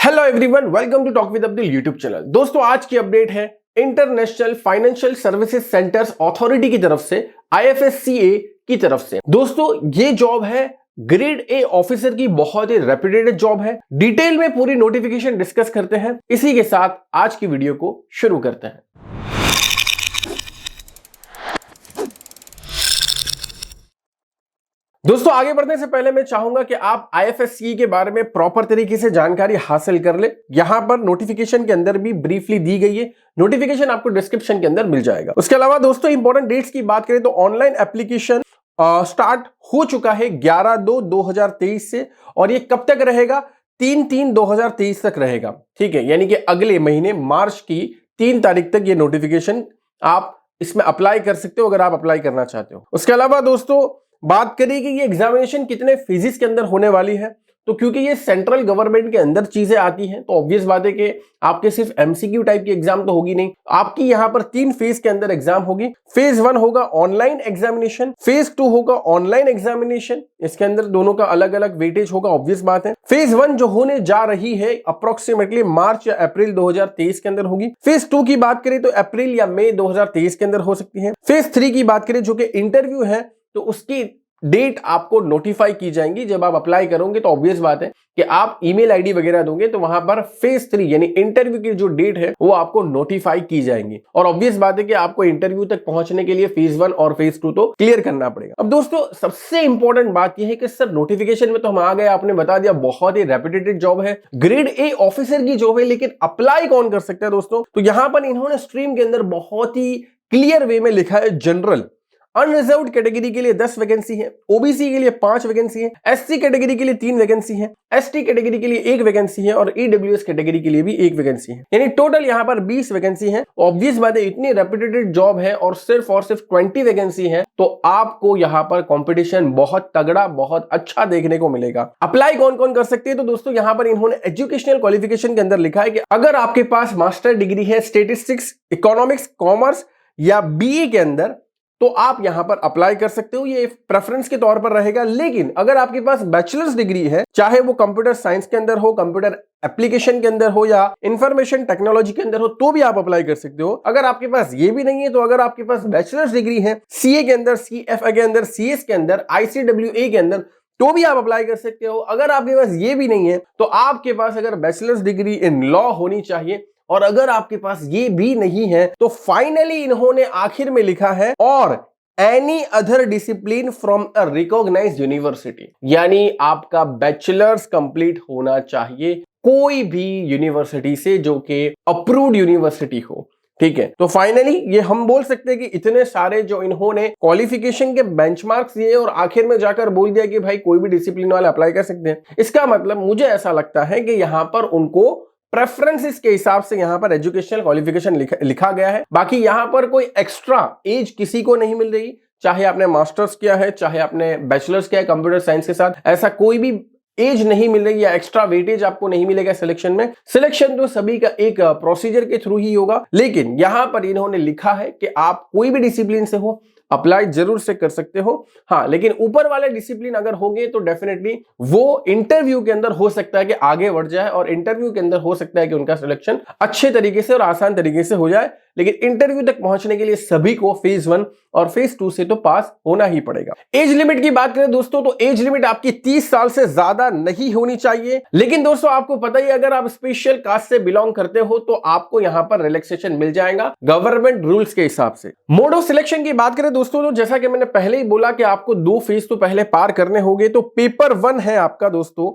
Hello everyone, welcome to talk with Abdul YouTube channel. दोस्तों, आज की अपडेट है international financial services centres authority की तरफ से, IFSCA की तरफ से। दोस्तों, ये जॉब है ग्रेड ए ऑफिसर की, बहुत ही रेप्यूटेड जॉब है। डिटेल में पूरी नोटिफिकेशन डिस्कस करते हैं। इसी के साथ आज की वीडियो को शुरू करते हैं। दोस्तों, आगे बढ़ने से पहले मैं चाहूंगा कि आप IFSCA के बारे में प्रॉपर तरीके से जानकारी हासिल कर ले। यहां पर नोटिफिकेशन के अंदर भी ब्रीफली दी गई है। नोटिफिकेशन आपको डिस्क्रिप्शन के अंदर मिल जाएगा। उसके अलावा दोस्तों, इंपॉर्टेंट डेट्स की बात करें तो ऑनलाइन एप्लीकेशन स्टार्ट हो चुका है 11/2/2023 से, और ये कब तक रहेगा? 3/3/2023 तक रहेगा। ठीक है, यानी कि अगले महीने मार्च की 3 तारीख तक ये नोटिफिकेशन आप इसमें अप्लाई कर सकते हो, अगर आप अप्लाई करना चाहते हो। उसके अलावा दोस्तों, बात करें कि ये एग्जामिनेशन कितने फेजेस के अंदर होने वाली है, तो क्योंकि ये सेंट्रल गवर्नमेंट के अंदर चीजें आती हैं, तो ऑब्वियस बात है कि आपके सिर्फ MCQ टाइप की एग्जाम तो होगी नहीं। आपकी यहां पर 3 फेज के अंदर एग्जाम होगी। फेज 1 होगा ऑनलाइन एग्जामिनेशन, फेज 2 होगा ऑनलाइन एग्जामिनेशन। इसके अंदर दोनों का अलग अलग वेटेज होगा, ऑब्वियस बात है। फेज 1 जो होने जा रही है अप्रोक्सीमेटली मार्च या अप्रैल 2023 के अंदर होगी। फेज 2 की बात करें तो अप्रैल या मई 2023 के अंदर हो सकती है। फेज 3 की बात करें जो कि इंटरव्यू है, तो उसकी डेट आपको नोटिफाई की जाएंगी। जब आप अप्लाई करोगे तो ऑब्वियस बात है कि आप ईमेल आईडी वगैरह दोगे, तो वहां पर फेज 3 यानी इंटरव्यू की जो डेट है वो आपको नोटिफाई की जाएंगी। और ऑब्वियस बात है कि आपको इंटरव्यू तक पहुंचने के लिए फेज 1 और फेज 2 तो क्लियर करना पड़ेगा। अब दोस्तों, सबसे इंपॉर्टेंट बात यह है कि सर नोटिफिकेशन में तो हम आ गए, आपने बता दिया बहुत ही रेप्यूटेड जॉब है, ग्रेड ए ऑफिसर की जॉब है, लेकिन अप्लाई कौन कर सकता है दोस्तों? तो यहां पर इन्होंने स्ट्रीम के अंदर बहुत ही क्लियर वे में लिखा है, जनरल अनरिजर्व्ड कैटेगरी के लिए 10 वैकेंसी है, ओबीसी के लिए 5 वैकेंसी है, SC कैटेगरी के लिए 3 वैकेंसी है, ST कैटेगरी के लिए 1 वैकेंसी है, और EWS कैटेगरी के लिए भी 1 वैकेंसी है। यानी टोटल यहां पर 20 वैकेंसी है। ऑब्वियस बात है, इतनी रेप्यूटेड जॉब है और सिर्फ 20 वैकेंसी है, तो आपको यहां पर कंपटीशन बहुत तगड़ा, बहुत अच्छा देखने को मिलेगा। अप्लाई कौन कौन कर सकते हैं? तो दोस्तों, यहां पर इन्होंने एजुकेशनल क्वालिफिकेशन के अंदर लिखा है कि अगर आपके पास मास्टर डिग्री है स्टेटिस्टिक्स, इकोनॉमिक्स, कॉमर्स या BA के अंदर, तो आप यहां पर अप्लाई कर सकते हो। ये प्रेफरेंस के तौर पर रहेगा। लेकिन अगर आपके पास बैचलर्स डिग्री है, चाहे वो कंप्यूटर साइंस के अंदर हो, कंप्यूटर एप्लीकेशन के अंदर हो, या इंफॉर्मेशन टेक्नोलॉजी के अंदर हो, तो भी आप अप्लाई कर सकते हो। अगर आपके पास ये भी नहीं है, तो अगर आपके पास बैचलर्स डिग्री है CA के अंदर, CFA के अंदर, CS के अंदर, ICWA के अंदर, तो भी आप अप्लाई कर सकते हो। अगर आपके पास ये भी नहीं है, तो आपके पास अगर बैचलर्स डिग्री इन लॉ होनी चाहिए, और अगर आपके पास ये भी नहीं है, तो फाइनली इन्होंने आखिर में लिखा है और any other discipline from a recognised university, यानी आपका बैचलर्स कंप्लीट होना चाहिए कोई भी यूनिवर्सिटी से जो कि अप्रूव्ड यूनिवर्सिटी हो। ठीक है, तो फाइनली ये हम बोल सकते हैं कि इतने सारे जो इन्होंने क्वालिफिकेशन के बेंचमार्क्स दिए और आखिर में जाकर बोल दिया कि भाई कोई भी डिसिप्लिन वाले अप्लाई कर सकते हैं। इसका मतलब मुझे ऐसा लगता है कि यहां पर उनको प्रेफरेंसेस के हिसाब से यहां पर एजुकेशनल क्वालिफिकेशन लिखा गया है। बाकी यहां पर कोई एक्स्ट्रा एज किसी को नहीं मिल रही, चाहे आपने मास्टर्स किया है, चाहे आपने बैचलर्स किया है कंप्यूटर साइंस के साथ, ऐसा कोई भी एज नहीं मिल रही या एक्स्ट्रा वेटेज आपको नहीं मिलेगा सिलेक्शन में। सिलेक्शन तो सभी का एक प्रोसीजर के थ्रू ही होगा, लेकिन यहां पर इन्होंने लिखा है कि आप कोई भी डिसिप्लिन से हो, अप्लाई जरूर से कर सकते हो। हाँ, लेकिन ऊपर वाले डिसिप्लिन अगर होंगे तो डेफिनेटली वो इंटरव्यू के अंदर हो सकता है कि आगे बढ़ जाए, और इंटरव्यू के अंदर हो सकता है कि उनका सिलेक्शन अच्छे तरीके से और आसान तरीके से हो जाए। लेकिन इंटरव्यू तक पहुंचने के लिए सभी को फेज 1 और फेज 2 से तो पास होना ही पड़ेगा। एज लिमिट की बात करें दोस्तों, तो एज लिमिट आपकी 30 साल से ज्यादा नहीं होनी चाहिए। लेकिन दोस्तों, आपको पता ही, अगर आप स्पेशल कास्ट से बिलोंग करते हो तो आपको यहां पर रिलैक्सेशन मिल जाएगा गवर्नमेंट रूल्स के हिसाब से। मोड ऑफ सिलेक्शन की बात करें दोस्तों, तो जैसा कि मैंने पहले ही बोला कि आपको 2 फेज तो पहले पार करने होंगे। तो पेपर 1 है आपका दोस्तों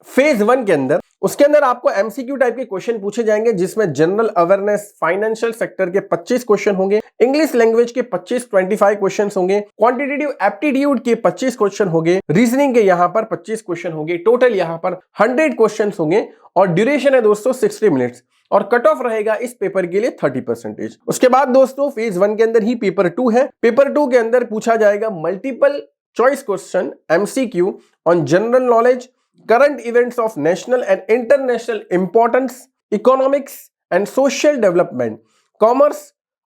फेज 1 के अंदर। उसके अंदर आपको MCQ टाइप के क्वेश्चन पूछे जाएंगे, जिसमें जनरल अवेयरनेस, फाइनेंशियल सेक्टर के 25 क्वेश्चन होंगे, इंग्लिश लैंग्वेज के 25 क्वेश्चन होंगे, क्वांटिटेटिव एप्टीट्यूड के 25 क्वेश्चन होंगे, रीजनिंग के यहां पर 25 क्वेश्चन होंगे। टोटल यहां पर 100 क्वेश्चन होंगे, और ड्यूरेशन है दोस्तों 60 मिनट्स, और कट ऑफ रहेगा इस पेपर के लिए 30%। उसके बाद दोस्तों, फेज 1 के अंदर ही पेपर 2 है। पेपर 2 के अंदर पूछा जाएगा multiple choice question MCQ on general knowledge, current events of national and international importance, economics and social development, commerce,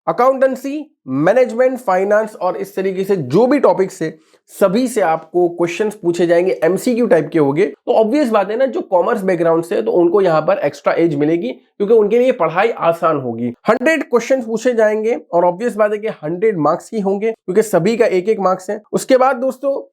accountancy, management, finance और इस तरीके से जो भी टॉपिक्स है सभी से आपको क्वेश्चंस पूछे जाएंगे, एमसीक्यू टाइप के होंगे। तो ऑब्वियस बात है ना, जो कॉमर्स बैकग्राउंड से है तो उनको यहां पर एक्स्ट्रा एज मिलेगी क्योंकि उनके लिए पढ़ाई आसान होगी। 100 क्वेश्चंस पूछे जाएंगे और ऑब्वियस बात है कि 100 मार्क्स ही होंगे क्योंकि सभी का एक एक मार्क्स है। उसके बाद दोस्तों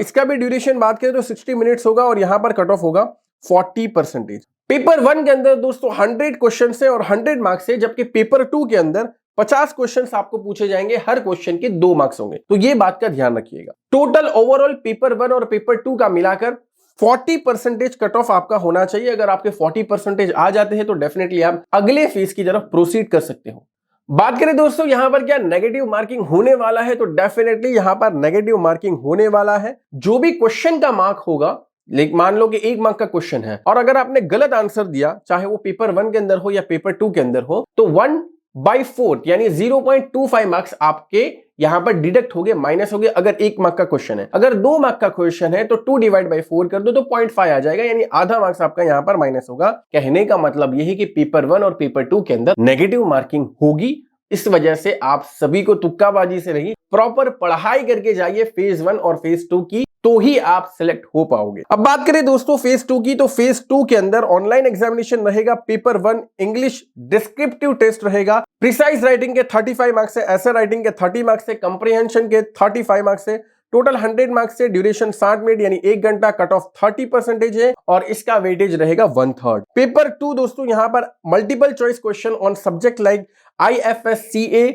इसका भी ड्यूरेशन बात करें तो 60 मिनट्स होगा और यहां पर कट ऑफ होगा 40%। पेपर 1 के अंदर दोस्तों 100 क्वेश्चन है और 100 मार्क्स है, जबकि पेपर 2 के अंदर 50 क्वेश्चंस आपको पूछे जाएंगे, हर क्वेश्चन के 2 मार्क्स होंगे। तो ये बात का ध्यान रखिएगा। टोटल ओवरऑल पेपर 1 और पेपर 2 का मिलाकर 40% कट ऑफ आपका होना चाहिए। अगर आपके 40% आ जाते हैं तो डेफिनेटली आप अगले फेज की तरफ प्रोसीड कर सकते हो। बात करें दोस्तों यहां पर क्या नेगेटिव मार्किंग होने वाला है, तो डेफिनेटली यहां पर नेगेटिव मार्किंग होने वाला है। जो भी क्वेश्चन का मार्क होगा, लेकिन मान लो कि 1 मार्क का क्वेश्चन है और अगर आपने गलत आंसर दिया, चाहे वो पेपर 1 के अंदर हो या पेपर 2 के अंदर हो, तो 1/4 यानी 0.25 मार्क्स आपके यहां पर डिडक्ट हो गए, माइनस हो गए। अगर 1 मार्क का क्वेश्चन है, अगर 2 मार्क का क्वेश्चन है तो 2/4 कर दो तो 0.5 आ जाएगा, यानी आधा मार्क्स आपका यहां पर माइनस होगा। कहने का मतलब यही कि पेपर 1 और पेपर 2 के अंदर नेगेटिव मार्किंग होगी। इस वजह से आप सभी को तुक्काबाजी से नहीं, प्रॉपर पढ़ाई करके जाइए फेज 1 और फेज 2 की, तो ही आप सिलेक्ट हो पाओगे। अब बात करें दोस्तों फेज 2 की, तो फेज 2 के अंदर ऑनलाइन एग्जामिनेशन रहेगा। पेपर 1 इंग्लिश डिस्क्रिप्टिव टेस्ट रहेगा। प्रिसाइज राइटिंग के 35 मार्क्स है, ऐसे राइटिंग के 30 मार्क्स है, कंप्रीहेंशन के 35 मार्क्स है। टोटल 100 मार्क्स से ड्यूरेशन 60 मिनट यानी 1 घंटा, कट ऑफ 30% है और इसका वेटेज रहेगा 1/3। पेपर 2 दोस्तों यहां पर multiple choice question on subject like IFSCA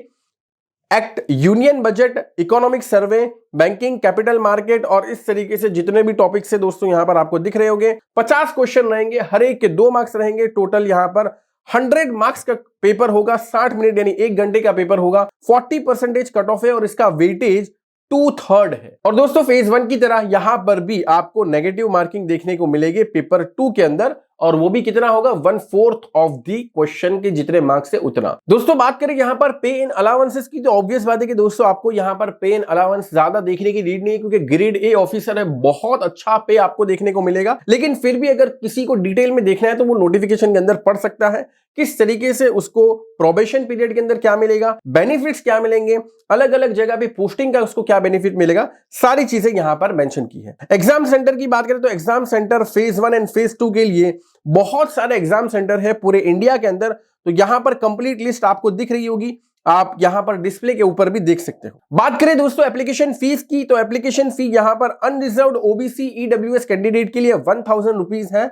act, union budget, economic survey, banking, capital market और इस तरीके से जितने भी टॉपिक्स है दोस्तों यहां पर आपको दिख रहे होंगे। 50 क्वेश्चन रहेंगे, हर एक के 2 मार्क्स रहेंगे। टोटल यहां पर 100 मार्क्स का पेपर होगा, 60 मिनट यानी 1 घंटे का पेपर होगा। 40% कट ऑफ है और इसका वेटेज 2/3 है। और दोस्तों फेज 1 की तरह यहां पर भी आपको नेगेटिव मार्किंग देखने को मिलेगी पेपर 2 के अंदर, और वो भी कितना होगा, 1/4 ऑफ दी क्वेश्चन के जितने मार्क्स से उतना। दोस्तों बात करें यहां पर पे इन अलाउंसेस की, तो ऑब्वियस बात है कि दोस्तों आपको यहां पर पे इन अलाउंस ज्यादा देखने की नीड नहीं है क्योंकि ग्रेड ए ऑफिसर है, बहुत अच्छा पे आपको देखने को मिलेगा। लेकिन फिर भी अगर किसी को डिटेल में देखना है तो वो नोटिफिकेशन के अंदर पढ़ सकता है किस तरीके से उसको प्रोबेशन पीरियड के अंदर क्या मिलेगा, बेनिफिट्स क्या मिलेंगे, अलग अलग जगह पे पोस्टिंग का उसको क्या बेनिफिट मिलेगा, सारी चीजें यहां पर मेंशन की है। एग्जाम सेंटर की बात करें तो exam centre phase 1 and phase 2 के लिए बहुत सारे एग्जाम सेंटर है पूरे इंडिया के अंदर। तो यहां पर कंप्लीट लिस्ट आपको दिख रही होगी, आप यहां पर डिस्प्ले के ऊपर भी देख सकते हो। बात करें दोस्तों एप्लीकेशन फीस की, तो एप्लीकेशन फी यहां पर अनरिजर्व्ड ओबीसी ईडब्ल्यूएस कैंडिडेट के लिए 1000 रुपीज है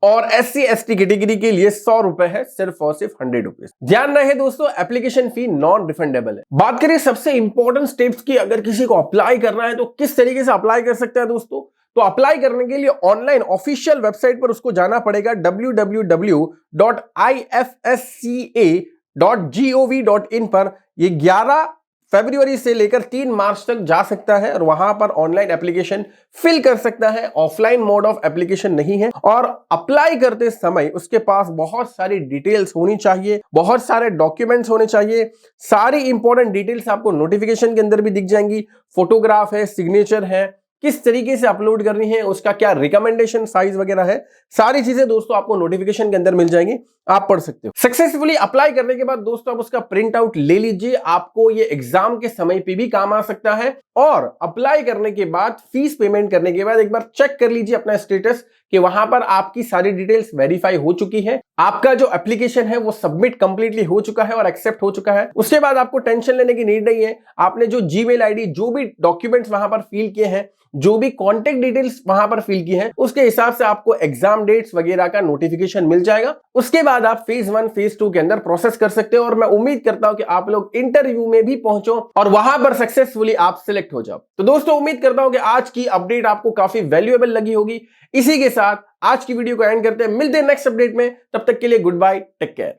और SC ST कैटेगरी के लिए 100 रुपए है, सिर्फ और सिर्फ 100 रुपीज। ध्यान रहे दोस्तों एप्लीकेशन फी नॉन रिफंडेबल है। बात करें सबसे इंपॉर्टेंट स्टेप्स की, अगर किसी को अप्लाई करना है तो किस तरीके से अप्लाई कर सकता है दोस्तों, तो अप्लाई करने के लिए ऑनलाइन ऑफिशियल वेबसाइट पर उसको जाना पड़ेगा www.ifsca.gov.in पर। ये 11 फरवरी से लेकर 3 मार्च तक जा सकता है और वहां पर ऑनलाइन एप्लीकेशन फिल कर सकता है। ऑफलाइन मोड ऑफ एप्लीकेशन नहीं है और अप्लाई करते समय उसके पास बहुत सारी डिटेल्स होनी चाहिए, बहुत सारे डॉक्यूमेंट्स होने चाहिए। सारी इंपॉर्टेंट डिटेल्स आपको नोटिफिकेशन के अंदर भी दिख जाएंगी। फोटोग्राफ है, सिग्नेचर है, किस तरीके से अपलोड करनी है, उसका क्या रिकमेंडेशन साइज वगैरह है, सारी चीजें दोस्तों आपको नोटिफिकेशन के अंदर मिल जाएंगी, आप पढ़ सकते हो। सक्सेसफुली अप्लाई करने के बाद दोस्तों आप उसका प्रिंट आउट ले लीजिए, आपको ये एग्जाम के समय पे भी काम आ सकता है। और अप्लाई करने के बाद फीस पेमेंट करने के बाद एक बार चेक कर लीजिए अपना स्टेटस कि वहां पर आपकी सारी डिटेल्स वेरीफाई हो चुकी है, आपका जो एप्लीकेशन है वो सबमिट कंप्लीटली हो चुका है और एक्सेप्ट हो चुका है। उसके बाद आपको टेंशन लेने की नीड नहीं है। आपने जो जीमेल आईडी, जो भी डॉक्यूमेंट्स वहां पर फिल किए हैं, जो भी कॉन्टेक्ट डिटेल्स वहां पर फिल की है, उसके हिसाब से आपको एग्जाम डेट्स वगैरह का नोटिफिकेशन मिल जाएगा। उसके बाद आप फेज 1 फेज 2 के अंदर प्रोसेस कर सकते हो और मैं उम्मीद करता हूं कि आप लोग इंटरव्यू में भी पहुंचो और वहां पर सक्सेसफुली आप सिलेक्ट हो जाओ। तो दोस्तों उम्मीद करता हूं कि आज की अपडेट आपको काफी वैल्यूएबल लगी होगी। इसी के साथ आज की वीडियो को एंड करते हैं, मिलते हैं नेक्स्ट अपडेट में। तब तक के लिए गुड बाय, टेक केयर।